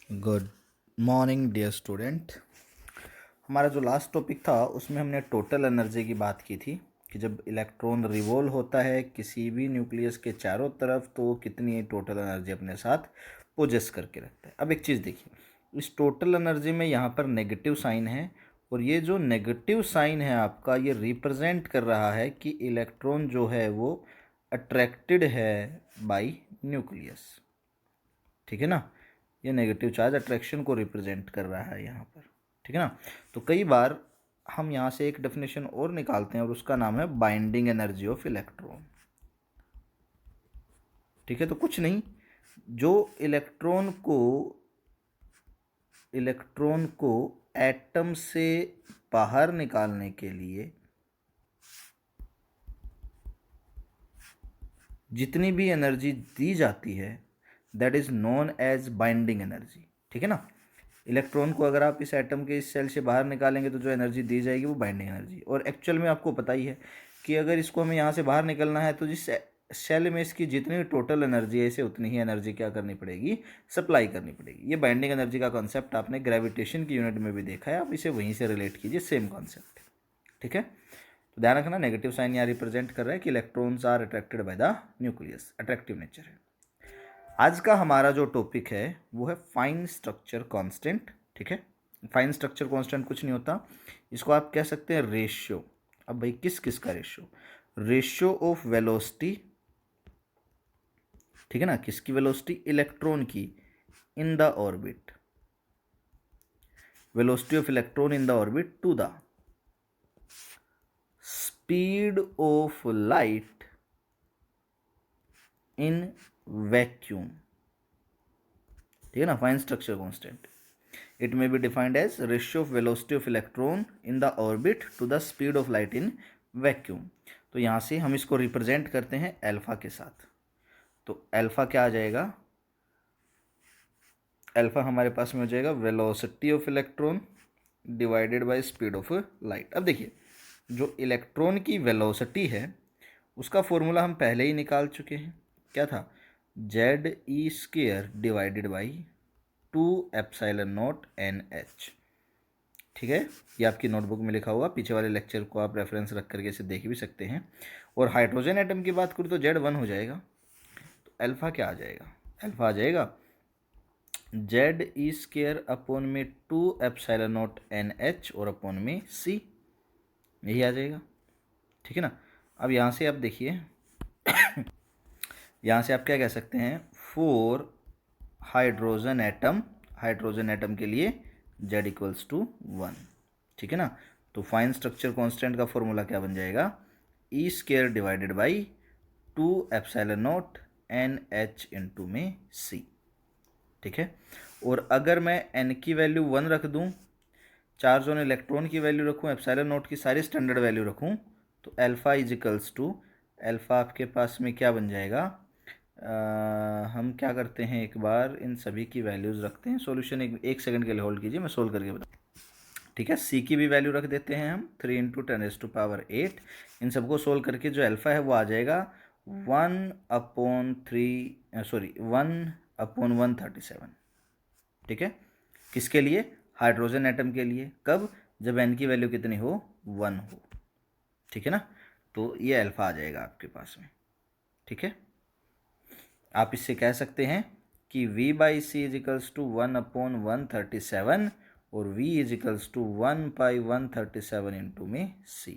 Good morning dear student. हमारा जो last topic था उसमें हमने टोटल एनर्जी की बात की थी कि जब इलेक्ट्रॉन रिवॉल्व होता है किसी भी न्यूक्लियस के चारों तरफ तो वो कितनी टोटल एनर्जी अपने साथ पोजेस करके रखता है। अब एक चीज़ देखिए, इस टोटल एनर्जी में यहाँ पर नेगेटिव साइन है और ये जो नेगेटिव साइन है आपका ये रिप्रेजेंट कर रहा है कि इलेक्ट्रॉन जो है वो अट्रैक्टेड है बाय न्यूक्लियस। ठीक है ना, ये नेगेटिव चार्ज अट्रैक्शन को रिप्रेजेंट कर रहा है यहाँ पर। ठीक है ना, तो कई बार हम यहाँ से एक डेफिनेशन और निकालते हैं और उसका नाम है बाइंडिंग एनर्जी ऑफ इलेक्ट्रॉन। ठीक है, तो कुछ नहीं, जो इलेक्ट्रॉन को एटम से बाहर निकालने के लिए जितनी भी एनर्जी दी जाती है that is known as binding energy. ठीक है ना, इलेक्ट्रॉन को अगर आप इस एटम के इस सेल से बाहर निकालेंगे तो जो एनर्जी दी जाएगी वो बाइंडिंग एनर्जी। और एक्चुअल में आपको पता ही है कि अगर इसको हमें यहाँ से बाहर निकलना है तो जिस सेल में इसकी जितनी टोटल एनर्जी है इसे उतनी ही एनर्जी क्या करनी पड़ेगी, सप्लाई करनी पड़ेगी। ये बाइंडिंग एनर्जी का कॉन्सेप्ट आपने ग्रेविटेशन की यूनिट में भी देखा है, आप इसे वहीं से रिलेट कीजिए, सेम कॉन्सेप्ट। ठीक है, तो ध्यान रखना नेगेटिव साइन यहाँ रिप्रेजेंट कर रहा है कि electrons are attracted by the nucleus, attractive nature है। आज का हमारा जो टॉपिक है वो है फाइन स्ट्रक्चर कांस्टेंट। ठीक है, फाइन स्ट्रक्चर कांस्टेंट कुछ नहीं होता, इसको आप कह सकते हैं रेशियो। अब भाई किस किस का रेशियो? Ratio of velocity. ठीक है ना, किसकी वेलोसिटी? इलेक्ट्रॉन की in the orbit, velocity of electron in the orbit to the speed of light in vacuum. ठीक है ना, fine structure constant it may be defined as ratio of velocity of electron in the orbit to the speed of light in vacuum। तो यहाँ से हम इसको represent करते हैं अल्फा के साथ। तो अल्फा क्या आ जाएगा? अल्फा हमारे पास में हो जाएगा velocity of electron divided by speed of light. अब देखिए, जो इलेक्ट्रॉन की वेलोसिटी है उसका फॉर्मूला हम पहले ही निकाल चुके हैं। क्या था? Z e square divided by 2ε0 NH। ठीक है, ये आपकी नोटबुक में लिखा होगा, पीछे वाले लेक्चर को आप रेफरेंस रख करके इसे देख भी सकते हैं। और हाइड्रोजन एटम की बात करूँ तो Z1 हो जाएगा, तो अल्फा क्या आ जाएगा? अल्फा आ जाएगा जेड ई स्क्वायर अपॉन में 2ε0 NH और अपॉन में C, यही आ जाएगा। ठीक है ना, अब यहाँ से आप देखिए यहाँ से आप क्या कह सकते हैं, 4 हाइड्रोजन एटम के लिए Z इक्वल्स टू 1। ठीक है ना, तो फाइन स्ट्रक्चर कांस्टेंट का फॉर्मूला क्या बन जाएगा? E square divided by 2ε0 NH into में C। ठीक है, और अगर मैं n की वैल्यू 1 रख दूं, चार्ज ऑन इलेक्ट्रॉन की वैल्यू रखूं, ε0 की सारी स्टैंडर्ड वैल्यू रखूं, तो alpha is equals to, alpha आपके पास में क्या बन जाएगा? हम क्या करते हैं, एक बार इन सभी की वैल्यूज़ रखते हैं। सॉल्यूशन एक सेकंड के लिए होल्ड कीजिए, मैं सोल्व करके बता। ठीक है, सी की भी वैल्यू रख देते हैं हम 3 × 10⁻8। इन सबको सोल्व करके जो अल्फ़ा है वो आ जाएगा 1/137। ठीक है, किसके लिए? हाइड्रोजन एटम के लिए। कब? जब एन की वैल्यू कितनी हो? 1 हो। ठीक है ना, तो ये अल्फ़ा आ जाएगा आपके पास में। ठीक है, आप इससे कह सकते हैं कि V/C इज इक्वल्स टू 1/137 और V is equals to 1/137 into में C।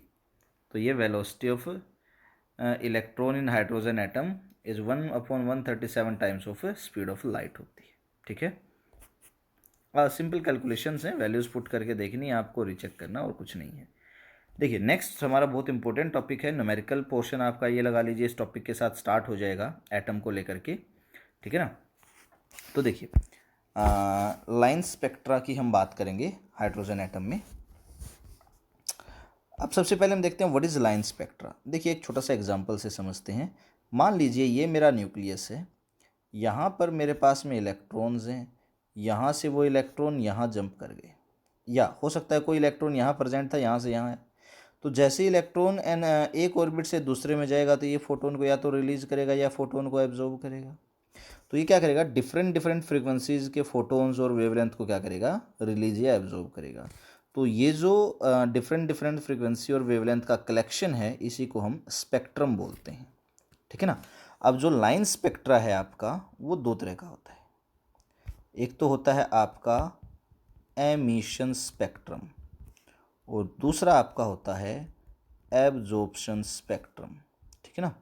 तो ये velocity of electron in hydrogen atom is 1/137 times of speed of light होती है। ठीक है, सिंपल कैलकुलेशंस हैं, वैल्यूज़ पुट करके देखनी है आपको, रीचेक करना और कुछ नहीं है। देखिए, नेक्स्ट हमारा बहुत इंपॉर्टेंट टॉपिक है न्यूमेरिकल पोर्शन। आपका ये लगा लीजिए इस टॉपिक के साथ स्टार्ट हो जाएगा एटम को लेकर के। ठीक है ना, तो देखिए लाइन स्पेक्ट्रा की हम बात करेंगे हाइड्रोजन एटम में। अब सबसे पहले हम देखते हैं व्हाट इज़ लाइन स्पेक्ट्रा। देखिए, एक छोटा सा एग्जांपल से समझते हैं। मान लीजिए ये मेरा न्यूक्लियस है, यहाँ पर मेरे पास में इलेक्ट्रॉन्स हैं, यहाँ से वो इलेक्ट्रॉन यहाँ जंप कर गए, या हो सकता है कोई इलेक्ट्रॉन यहाँ प्रेजेंट था, यहाँ से यहाँ है। तो जैसे ही इलेक्ट्रॉन एक ऑर्बिट से दूसरे में जाएगा तो ये फोटोन को या तो रिलीज करेगा या फोटोन को एब्जॉर्ब करेगा। तो ये क्या करेगा, डिफरेंट डिफरेंट फ्रीक्वेंसीज के फोटोन्स और वेवलेंथ को क्या करेगा, रिलीज या एब्जॉर्ब करेगा। तो ये जो डिफरेंट डिफरेंट फ्रीक्वेंसी और वेवलेंथ का कलेक्शन है इसी को हम स्पेक्ट्रम बोलते हैं, ठीक है ना। अब जो लाइन स्पेक्ट्रा है आपका वो दो तरह का होता है, एक तो होता है आपका एमिशन स्पेक्ट्रम और दूसरा आपका होता है एब्जॉर्प्शन स्पेक्ट्रम, ठीक है ना।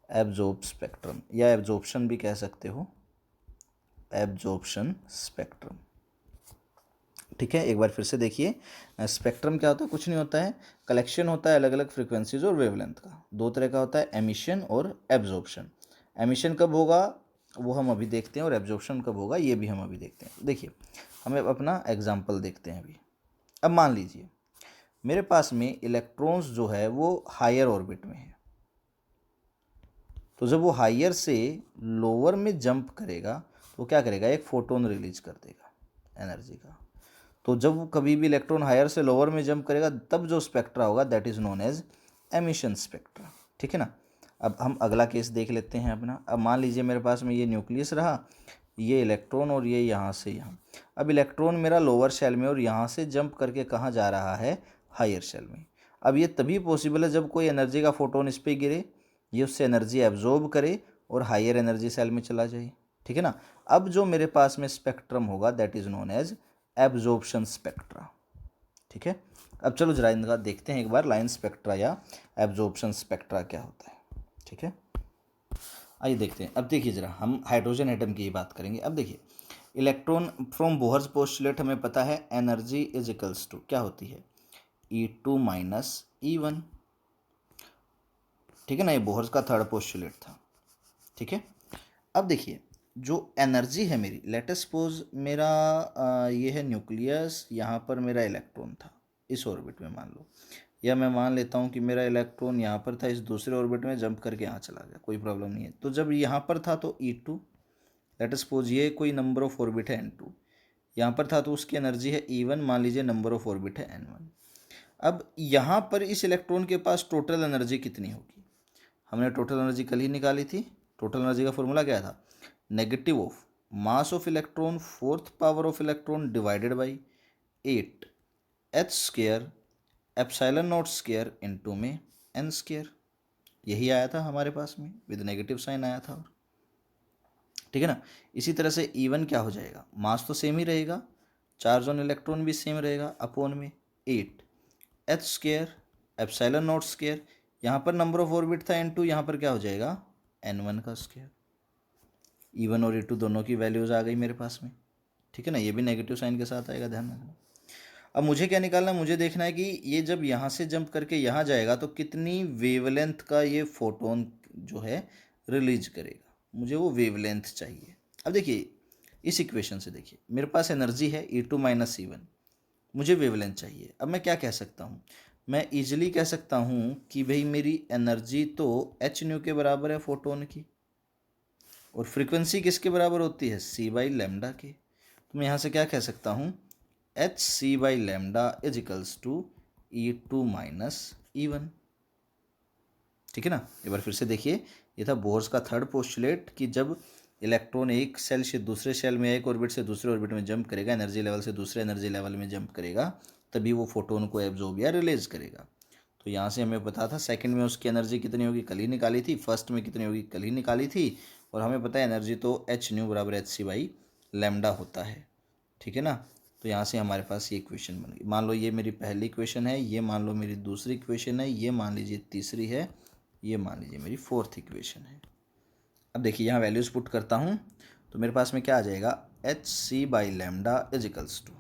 एब्जॉर्ब स्पेक्ट्रम या एब्जॉर्प्शन भी कह सकते हो, एब्जॉर्प्शन स्पेक्ट्रम, ठीक है। एक बार फिर से देखिए, स्पेक्ट्रम क्या होता है, कुछ नहीं होता है, कलेक्शन होता है अलग अलग फ्रीक्वेंसीज और वेवलेंथ का, दो तरह का होता है, एमिशन और एब्जॉर्प्शन। एमिशन कब होगा वो हम अभी देखते हैं और एब्जॉर्प्शन कब होगा ये भी हम अभी देखते हैं। देखिए हमें अपना एग्जांपल देखते हैं अभी। अब मान लीजिए मेरे पास में इलेक्ट्रॉन्स जो है वो हायर ऑर्बिट में है, तो जब वो हायर से लोअर में जंप करेगा तो क्या करेगा, एक फोटोन रिलीज कर देगा एनर्जी का। तो जब कभी भी इलेक्ट्रॉन हायर से लोअर में जंप करेगा तब जो स्पेक्ट्रा होगा that is known as emission spectra, ठीक है ना। अब हम अगला केस देख लेते हैं अपना। अब मान लीजिए मेरे पास में ये न्यूक्लियस रहा, ये इलेक्ट्रॉन और ये यहाँ से यहाँ। अब इलेक्ट्रॉन मेरा लोअर शेल में और यहाँ से जंप करके कहाँ जा रहा है, हायर शेल में। अब ये तभी पॉसिबल है जब कोई एनर्जी का फोटोन इस पर गिरे, ये उससे एनर्जी एब्जॉर्ब करे और हायर एनर्जी सेल में चला जाए, ठीक है ना। अब जो मेरे पास में स्पेक्ट्रम होगा that is known as absorption spectra, ठीक है। अब चलो जरा इनका देखते हैं एक बार, लाइन स्पेक्ट्रा या एब्जॉर्प्शन स्पेक्ट्रा क्या होता है, ठीक है। आइए देखते हैं। अब देखिए जरा हम हाइड्रोजन एटम की बात करेंगे। अब देखिए इलेक्ट्रॉन फ्रॉम बोहर्स पोस्टुलेट हमें पता है एनर्जी इज इक्वल्स टू क्या होती है, E2 माइनस E1, ठीक है ना। ये बोहर्स का थर्ड पोस्टुलेट था, ठीक है। अब देखिए जो एनर्जी है मेरी, लेट अस सपोज मेरा ये है न्यूक्लियस, यहाँ पर मेरा इलेक्ट्रॉन था इस ऑर्बिट में मान लो, या मैं मान लेता हूँ कि मेरा इलेक्ट्रॉन यहाँ पर था, इस दूसरे ऑर्बिट में जंप करके यहाँ चला गया, कोई प्रॉब्लम नहीं है। तो जब यहाँ पर था तो E2, लेट अस सपोज ये कोई नंबर ऑफ ऑर्बिट है N2, यहाँ पर था तो उसकी एनर्जी है E1, मान लीजिए नंबर ऑफ ऑर्बिट है N1। अब यहाँ पर इस इलेक्ट्रॉन के पास टोटल एनर्जी कितनी होगी, हमने टोटल एनर्जी कल ही निकाली थी। टोटल एनर्जी का फॉर्मूला क्या था, negative of mass of electron fourth power of electron divided by 8h² epsilon naught square into में n²। यही आया था हमारे पास में, विद नेगेटिव साइन आया था, ठीक है ना। इसी तरह से E1 क्या हो जाएगा, मास तो सेम ही रहेगा, चार्ज ऑन इलेक्ट्रॉन भी सेम रहेगा, अपॉन में 8h² एप्सिलॉन नॉट स्क्वायर, यहाँ पर नंबर ऑफ ऑर्बिट था N2, यहाँ पर क्या हो जाएगा N1 का स्क्वायर। E1 और E2 दोनों की वैल्यूज आ गई मेरे पास में, ठीक है ना। ये भी नेगेटिव साइन के साथ आएगा, ध्यान रखना। अब मुझे क्या निकालना है, मुझे देखना है कि ये जब यहाँ से जंप करके यहाँ जाएगा तो कितनी वेवलेंथ का ये फोटोन जो है रिलीज करेगा, मुझे वो वेवलेंथ चाहिए। अब देखिए इस इक्वेशन से देखिए मेरे पास एनर्जी है E2 माइनस E1, मुझे वेवलेंथ चाहिए। अब मैं क्या कह सकता हूँ, मैं इजीली कह सकता हूँ कि भाई मेरी एनर्जी तो h न्यू के बराबर है फोटोन की, और फ्रीक्वेंसी किसके बराबर होती है, c बाई लेमडा के। तो मैं यहाँ से क्या कह सकता हूँ, HC by lambda is equals to E2 minus E1, ठीक है ना। एक बार फिर से देखिए, ये था बोर्स का थर्ड पोस्टुलेट कि जब इलेक्ट्रॉन एक सेल से दूसरे सेल में, एक ऑर्बिट से दूसरे ऑर्बिट में जंप करेगा, एनर्जी लेवल से दूसरे एनर्जी लेवल में जंप करेगा, तभी वो फोटोन को एब्जॉर्ब या रिलीज करेगा। तो यहाँ से हमें पता था सेकंड में उसकी एनर्जी कितनी होगी, कल ही निकाली थी, फर्स्ट में कितनी होगी, कल ही निकाली थी, और हमें पता है एनर्जी तो H न्यू बराबर HC बाई लेमडा होता है, ठीक है ना। तो यहाँ से हमारे पास ये इक्वेशन बन गई। मान लो ये मेरी पहली इक्वेशन है, ये मान लो मेरी दूसरी इक्वेशन है, ये मान लीजिए तीसरी है, ये मान लीजिए मेरी फोर्थ इक्वेशन है। अब देखिए यहाँ वैल्यूज़ पुट करता हूँ तो मेरे पास में क्या आ जाएगा, HC by lambda is equals to,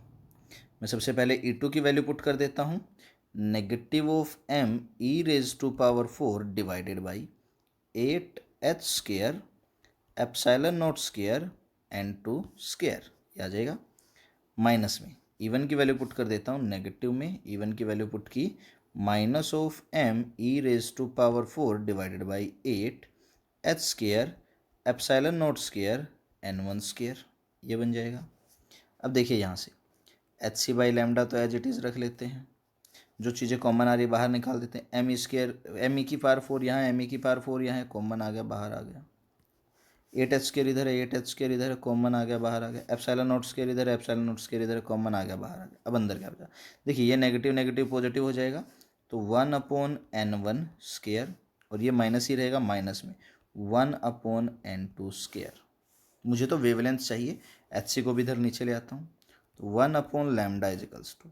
मैं सबसे पहले E2 की वैल्यू पुट कर देता हूँ, negative of m e⁻⁴ divided by 8h² epsilon naught square N2 square, ये आ जाएगा। माइनस में E1 की वैल्यू पुट कर देता हूँ, नेगेटिव में E1 की वैल्यू पुट की, minus of m e⁻⁴ divided by 8h² epsilon naught square N1 square, ये बन जाएगा। अब देखिए यहाँ से HC बाई लेमडा तो एज इट इज़ रख लेते हैं, जो चीज़ें कॉमन आ रही है बाहर निकाल देते हैं, m² m e⁻⁴ यहाँ है, m e⁻⁴ यहाँ है, कॉमन आ गया, बाहर आ गया, 8 एच स्क्वायर इधर है, 8 एच स्क्वायर इधर है, कॉमन आ गया, बाहर आ गया, एप्सिलॉन नॉट स्क्वायर इधर है, एप्सिलॉन नॉट स्क्वायर इधर है, कॉमन आ गया, बाहर आ गया। अब अंदर क्या बचा, देखिए ये नेगेटिव नेगेटिव पॉजिटिव हो जाएगा, तो 1/n1 स्क्वायर, और ये माइनस ही रहेगा, माइनस में 1/n2 स्क्वायर। मुझे तो वेवलेंथ चाहिए, एच सी को भी इधर नीचे ले आता हूँ, तो 1/λ is equals to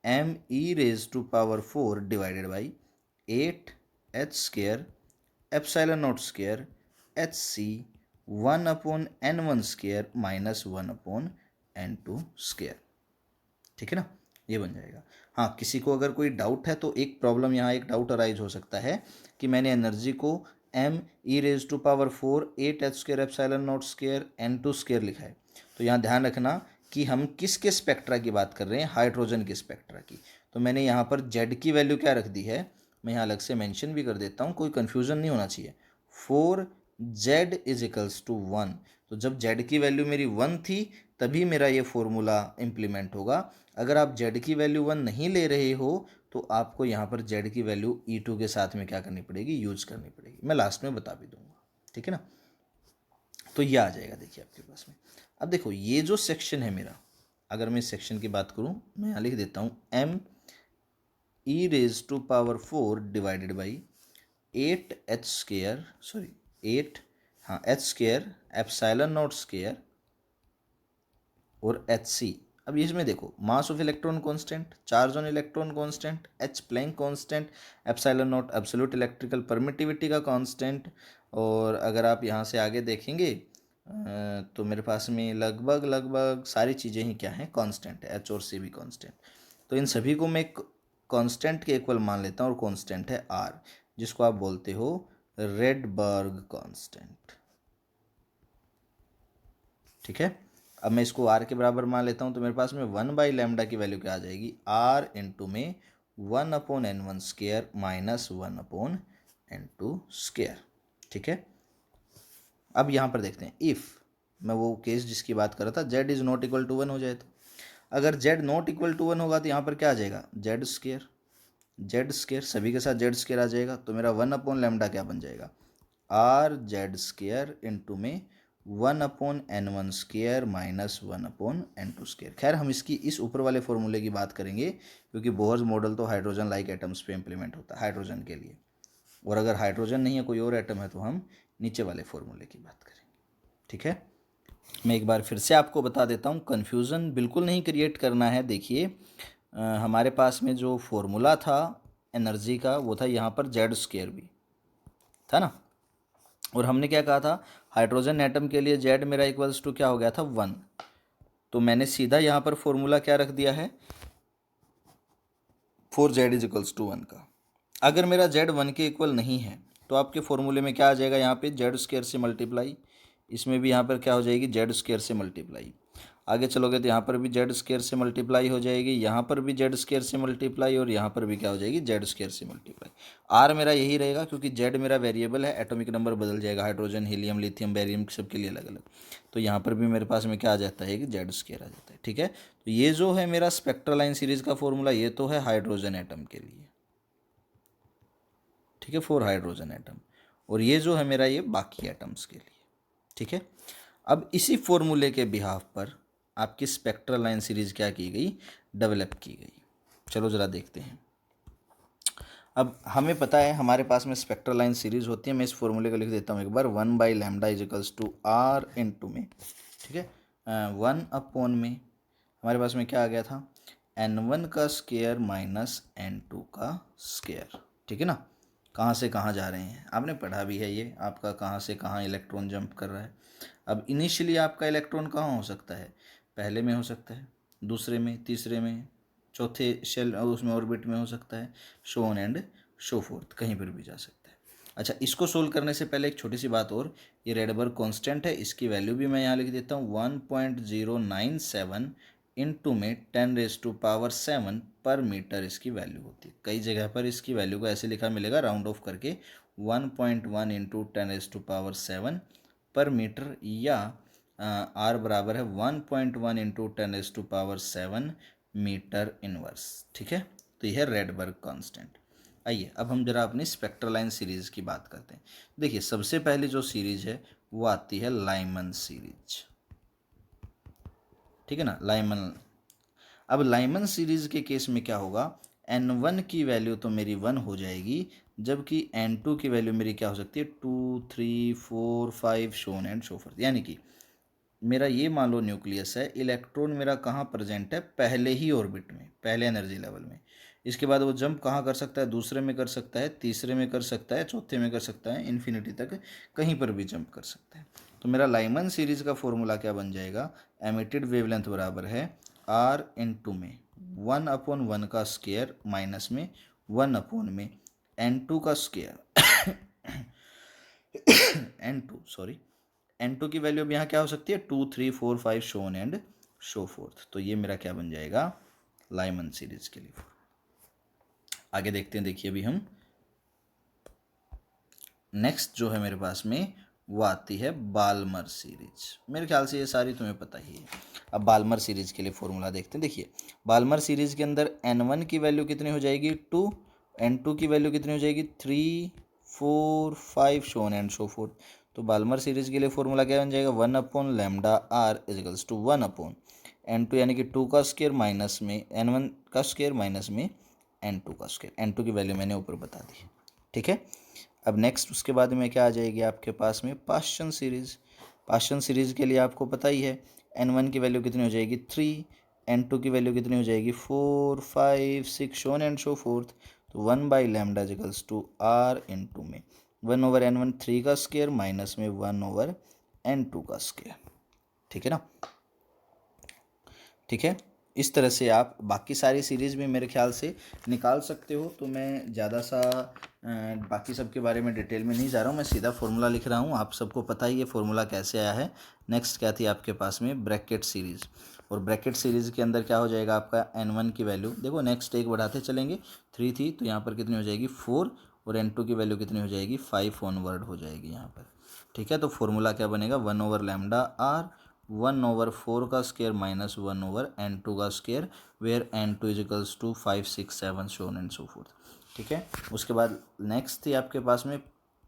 m e⁻⁴ divided by 8 h square epsilon naught square h c 1/n1 square minus 1/n2 square. ठीक है ना, ये बन जाएगा। हाँ, किसी को अगर कोई डाउट है तो एक प्रॉब्लम यहाँ, एक डाउट अराइज हो सकता है कि मैंने एनर्जी को m e⁻⁴ 8 h square epsilon naught square n2 square लिखा है। तो यहाँ ध्यान रखना कि हम किसके स्पेक्ट्रा की बात कर रहे हैं, हाइड्रोजन के स्पेक्ट्रा की। तो मैंने यहाँ पर Z की वैल्यू क्या रख दी है, मैं यहाँ अलग से मेंशन भी कर देता हूँ, कोई कन्फ्यूज़न नहीं होना चाहिए। 4Z is equals to 1। तो जब Z की वैल्यू मेरी 1 थी तभी मेरा ये फॉर्मूला इम्प्लीमेंट होगा। अगर आप Z की वैल्यू 1 नहीं ले रहे हो तो आपको यहाँ पर Z की वैल्यू E2 के साथ में क्या करनी पड़ेगी, यूज करनी पड़ेगी। मैं लास्ट में बता भी दूंगा, ठीक है ना। तो ये आ जाएगा देखिए आपके पास में। अब देखो ये जो सेक्शन है मेरा, अगर मैं इस सेक्शन की बात करूँ, मैं यहाँ लिख देता हूँ m e⁻⁴ divided by 8 square epsilon naught square और एच सी। अब इसमें देखो mass of electron constant, charge on electron constant, H Planck constant, epsilon naught absolute electrical permittivity का कांस्टेंट, और अगर आप यहाँ से आगे देखेंगे तो मेरे पास में लगभग सारी चीज़ें ही क्या हैं, कांस्टेंट है, एच और सी भी कांस्टेंट। तो इन सभी को मैं कांस्टेंट के इक्वल मान लेता हूँ, और कांस्टेंट है आर, जिसको आप बोलते हो रेडबर्ग कांस्टेंट। ठीक है, अब मैं इसको आर के बराबर मान लेता हूँ, तो मेरे पास में 1/λ की वैल्यू क्या आ जाएगी, आर इंटू में 1/n1 square minus 1/n2 square. ठीक है, अब यहाँ पर देखते हैं, इफ़ मैं वो केस जिसकी बात कर रहा था, z is not equal to 1 हो जाए, तो अगर z नॉट इक्वल टू 1 होगा तो यहाँ पर क्या आ जाएगा, z स्क्वायर सभी के साथ z स्क्वायर आ जाएगा, तो मेरा 1/λ क्या बन जाएगा, आर जेड स्क्वायर इंटू में 1/n1 square minus 1/n2 square. खैर हम इसकी इस ऊपर वाले फॉर्मूले की बात करेंगे, क्योंकि बोहर्स मॉडल तो हाइड्रोजन लाइक एटम्स पे इम्प्लीमेंट होता है हाइड्रोजन के लिए, और अगर हाइड्रोजन नहीं है कोई और एटम है तो हम नीचे वाले फॉर्मूले की बात करेंगे। ठीक है, मैं एक बार फिर से आपको बता देता हूँ, कन्फ्यूज़न बिल्कुल नहीं क्रिएट करना है। देखिए हमारे पास में जो फॉर्मूला था एनर्जी का वो था यहाँ पर जेड स्क्वायर भी था ना, और हमने क्या कहा था, हाइड्रोजन एटम के लिए जेड मेरा इक्वल्स टू क्या हो गया था, 1। तो मैंने सीधा यहाँ पर फॉर्मूला क्या रख दिया है, 4z इज इक्वल्स टू 1 का। अगर मेरा z 1 के इक्वल नहीं है तो आपके फॉर्मूले में क्या आ जाएगा, यहाँ पे जेड स्क्वायर से मल्टीप्लाई, इसमें भी यहाँ पर क्या हो जाएगी, जेड स्क्वायर से मल्टीप्लाई। आगे चलोगे तो यहाँ पर भी जेड स्क्वायर से मल्टीप्लाई हो जाएगी, यहाँ पर भी जेड स्क्वायर से मल्टीप्लाई, और यहाँ पर भी क्या हो जाएगी, जेड स्क्वायर से मल्टीप्लाई। आर मेरा यही रहेगा क्योंकि जेड मेरा वेरिएबल है, एटॉमिक नंबर बदल जाएगा, हाइड्रोजन हीलियम लिथियम बैरियम सबके लिए अलग अलग। तो यहाँ पर भी मेरे पास में क्या आ जाता है कि जेड स्क्वायर आ जाता है। ठीक है, तो ये जो है मेरा स्पेक्ट्रल लाइन सीरीज का फॉर्मूला, ये तो है हाइड्रोजन एटम के लिए, ठीक है, 4 हाइड्रोजन एटम, और ये जो है मेरा ये बाकी एटम्स के लिए। ठीक है, अब इसी फॉर्मूले के बिहाफ पर आपकी स्पेक्ट्रल लाइन सीरीज क्या की गई, डेवलप की गई। चलो ज़रा देखते हैं। अब हमें पता है हमारे पास में स्पेक्ट्रल लाइन सीरीज होती है, मैं इस फॉर्मूले को लिख देता हूँ एक बार, 1/λ is equals to R into में, ठीक है, 1/में हमारे पास में क्या आ गया था, n1 का स्क्वायर माइनस n2 का स्क्वायर। ठीक है ना, कहाँ से कहाँ जा रहे हैं आपने पढ़ा भी है, ये आपका कहाँ से कहाँ इलेक्ट्रॉन जंप कर रहा है। अब इनिशियली आपका इलेक्ट्रॉन कहाँ हो सकता है, पहले में हो सकता है, दूसरे में, तीसरे में, चौथे शेल उसमें ऑर्बिट में हो सकता है, show on and show fourth, कहीं पर भी जा सकता है। अच्छा, इसको सोल्व करने से पहले एक छोटी सी बात और, ये रेडबर्ग कांस्टेंट है, इसकी वैल्यू भी मैं यहाँ लिख देता हूँ, 1.097 इंटू में 10⁻7 पर मीटर इसकी वैल्यू होती है। कई जगह पर इसकी वैल्यू को ऐसे लिखा मिलेगा राउंड ऑफ करके, 1.1 इंटू 10⁻7 पर मीटर, या आर बराबर है 1.1 इंटू 10⁻7 मीटर इनवर्स। ठीक है, तो यह है रेडबर्ग कांस्टेंट। आइए अब हम जरा अपनी स्पेक्ट्रल लाइन सीरीज़ की बात करते हैं। देखिए सबसे पहले जो सीरीज़ है वो आती है लाइमन सीरीज। ठीक है ना, लाइमन। अब लाइमन सीरीज के केस में क्या होगा, n1 की वैल्यू तो मेरी 1 हो जाएगी, जबकि n2 की वैल्यू मेरी क्या हो सकती है 2 3 4 5 शोन एंड सो फोर्थ। यानी कि मेरा ये मान लो न्यूक्लियस है, इलेक्ट्रॉन मेरा कहाँ प्रेजेंट है, पहले ही ऑर्बिट में, पहले एनर्जी लेवल में। इसके बाद वो जंप कहाँ कर सकता है, दूसरे में कर सकता है, तीसरे में कर सकता है, चौथे में कर सकता है, इन्फिनिटी तक कहीं पर भी जंप कर सकता है। तो मेरा लाइमन सीरीज का फॉर्मूला क्या बन जाएगा, एमिटेड वेवलेंथ बराबर है r इंटू में 1/1 का स्क्वायर माइनस में 1 में n2 का स्क्वायर n2 सॉरी n2 की वैल्यू अब यहाँ क्या हो सकती है 2 3 4 5 शोन एंड शो फोर्थ। तो ये मेरा क्या बन जाएगा लाइमन सीरीज के लिए। आगे देखते हैं, देखिए अभी हम नेक्स्ट जो है मेरे पास में वो आती है बाल्मर सीरीज। मेरे ख्याल से ये सारी तुम्हें पता ही है। अब बाल्मर सीरीज के लिए फॉर्मूला देखते हैं। देखिए बाल्मर सीरीज के अंदर n1 की वैल्यू कितनी हो जाएगी 2, n2 की वैल्यू कितनी हो जाएगी 3 4 5 शोन एंड सो फोर्थ। तो बाल्मर सीरीज के लिए फॉर्मूला क्या बन जाएगा 1/λr इजिकल्स टू 1/n2 यानी कि 2 का स्क्वायर माइनस में n1 का स्क्वायर माइनस में n2 का स्क्वायर। n2 की वैल्यू मैंने ऊपर बता दी। ठीक है, अब नेक्स्ट उसके बाद में क्या आ जाएगी आपके पास में पाश्चन सीरीज। पाश्चन सीरीज के लिए आपको पता ही है n1 की वैल्यू कितनी हो जाएगी 3, n2 की वैल्यू कितनी हो जाएगी 4 5 6 शोन एंड सो फोर्थ। तो 1/λ इजिकल्स टू r इंटू में 1/n1 3 का स्क्वायर माइनस में 1/n2 का स्क्वायर। ठीक है ना, ठीक है। इस तरह से आप बाकी सारी सीरीज़ भी मेरे ख्याल से निकाल सकते हो। तो मैं ज़्यादा सा बाकी सब के बारे में डिटेल में नहीं जा रहा हूँ, मैं सीधा फार्मूला लिख रहा हूँ। आप सबको पता ही है फार्मूला कैसे आया है। नेक्स्ट क्या थी आपके पास में ब्रैकेट सीरीज़, और ब्रैकेट सीरीज़ के अंदर क्या हो जाएगा आपका n1 की वैल्यू, देखो नेक्स्ट एक बढ़ाते चलेंगे, 3 थी तो यहाँ पर कितनी हो जाएगी 4, और n2 की वैल्यू कितनी हो जाएगी 5 ऑनवर्ड हो जाएगी यहाँ पर। ठीक है, तो फार्मूला क्या बनेगा 1/λr 1/4 का स्क्वायर माइनस 1/n2 का square, where n2 equals to 5 6 7 so on and so forth. ठीक है, उसके बाद नेक्स्ट थी आपके पास में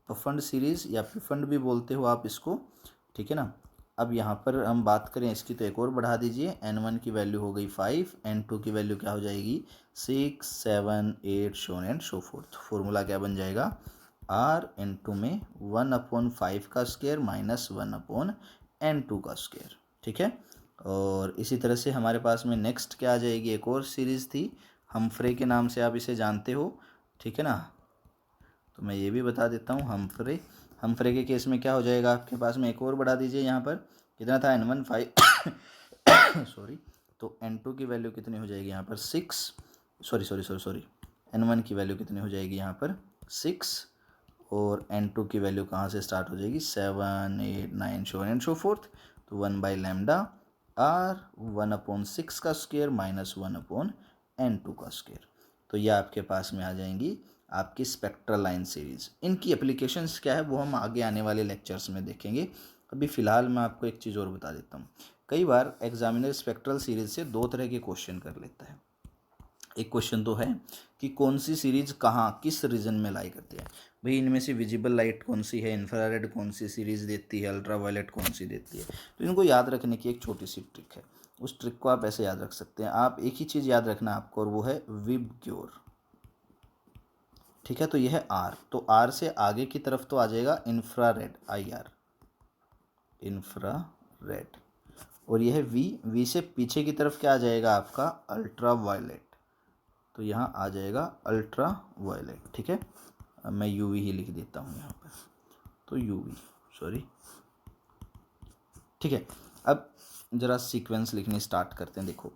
पफंड सीरीज़, या पिफंड भी बोलते हो आप इसको। ठीक है ना, अब यहाँ पर हम बात करें इसकी तो एक और बढ़ा दीजिए, n1 की वैल्यू हो गई 5, n2 की वैल्यू क्या हो जाएगी 6 7 8 shown and so fourth. Formula क्या बन जाएगा r इंटू में 1/5 का स्क्वायर माइनस 1/n2 का स्क्वायर। ठीक है, और इसी तरह से हमारे पास में नेक्स्ट क्या आ जाएगी, एक और सीरीज़ थी हमफ्रे के नाम से आप इसे जानते हो। ठीक है ना, तो मैं ये भी बता देता हूँ हमफ्रे। हमफ्रे के केस में क्या हो जाएगा आपके पास में, एक और बढ़ा दीजिए, यहाँ पर कितना था n1 5 सॉरी, तो n2 की वैल्यू कितनी हो जाएगी यहाँ पर 6, सॉरी n1 की वैल्यू कितनी हो जाएगी यहाँ पर 6, और n2 की वैल्यू कहाँ से स्टार्ट हो जाएगी 7 8 9 शो एंड सो फोर्थ। तो 1/λ r 1/6 का स्क्वायर माइनस 1/n2 का स्क्वायर। तो यह आपके पास में आ जाएंगी आपकी स्पेक्ट्रल लाइन सीरीज़। इनकी एप्लीकेशंस क्या है वो हम आगे आने वाले लेक्चर्स में देखेंगे। अभी फ़िलहाल मैं आपको एक चीज़ और बता देता हूँ। कई बार एग्जामिनर स्पेक्ट्रल सीरीज़ से दो तरह के क्वेश्चन कर लेता है। एक क्वेश्चन तो है कि कौन सी सीरीज कहाँ किस रीजन में लाई करती है, भाई इनमें से विजिबल लाइट कौन सी है, इंफ्रारेड कौन सी सीरीज देती है, अल्ट्रावायलेट कौन सी देती है। तो इनको याद रखने की एक छोटी सी ट्रिक है, उस ट्रिक को आप ऐसे याद रख सकते हैं। आप एक ही चीज़ याद रखना आपको, और वो है विबग्योर। ठीक है, तो यह है आर, तो आर से आगे की तरफ तो आ जाएगा इंफ्रारेड IR इंफ्रारेड, और यह है वी से पीछे की तरफ क्या आ जाएगा आपका अल्ट्रावायलेट, तो यहाँ आ जाएगा अल्ट्रा वायलेट। ठीक है, अब मैं यूवी ही लिख देता हूँ यहाँ पर, तो यूवी सॉरी। ठीक है, अब ज़रा सीक्वेंस लिखनी स्टार्ट करते हैं। देखो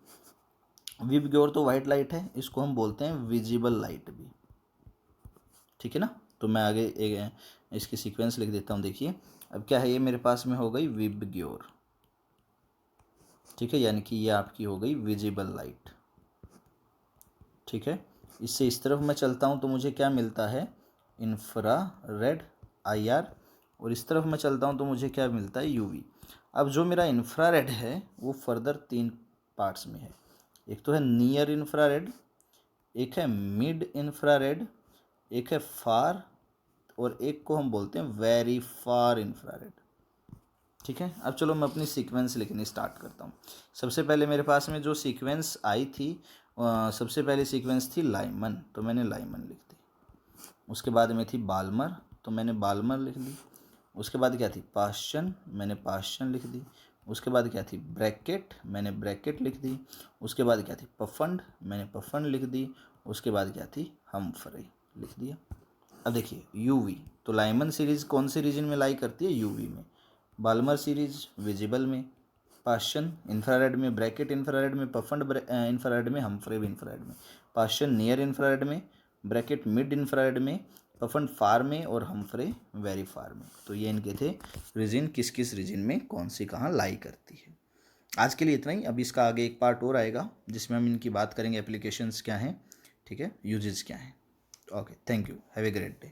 विबग्योर तो वाइट लाइट है, इसको हम बोलते हैं विजिबल लाइट भी। ठीक है ना, तो मैं आगे इसकी सीक्वेंस लिख देता हूँ। देखिए अब क्या है, ये मेरे पास में हो गई विबग्योर। ठीक है, यानी कि ये आपकी हो गई विजिबल लाइट। ठीक है, इससे इस तरफ मैं चलता हूँ तो मुझे क्या मिलता है इंफ्रारेड IR, और इस तरफ मैं चलता हूँ तो मुझे क्या मिलता है UV। अब जो मेरा इंफ्रारेड है वो फर्दर 3 पार्ट्स में है, एक तो है नियर इंफ्रारेड, एक है मिड इंफ्रारेड, एक है फार, और एक को हम बोलते हैं वेरी फार इंफ्रारेड। ठीक है। अब चलो मैं अपनी सीक्वेंस लिखनी स्टार्ट करता हूँ। सबसे पहले मेरे पास में जो सीक्वेंस आई थी, सबसे पहली सीक्वेंस थी लाइमन, तो मैंने लाइमन लिख दी। उसके बाद में थी बाल्मर, तो मैंने बाल्मर लिख दी। उसके बाद क्या थी पाश्चन, मैंने पाश्चन लिख दी। उसके बाद क्या थी ब्रैकेट, मैंने ब्रैकेट लिख दी। उसके बाद क्या थी पफंड, मैंने पफंड लिख दी। उसके बाद क्या थी हमफ्रे, लिख दिया। अब देखिए यूवी, तो लाइमन सीरीज़ कौन से रीजन में लाई करती है, यूवी में। बाल्मर सीरीज विजिबल में, पाश्चन इंफ्रारेड में, ब्रैकेट इंफ्रारेड में, पफंड इंफ्रारेड में, हमफ्रे इंफ्रारेड में। पाश्चन नियर इंफ्रारेड में, ब्रैकेट मिड इंफ्रारेड में, पफंड फार में और हमफ्रे वेरी फार में। तो ये इनके थे रीजन, किस किस रीजन में कौन सी कहाँ लाई करती है। आज के लिए इतना ही। अब इसका आगे एक पार्ट और आएगा जिसमें हम इनकी बात करेंगे, एप्लीकेशंस क्या हैं, ठीक है, यूजेस क्या हैं। Okay, thank you, have a great day.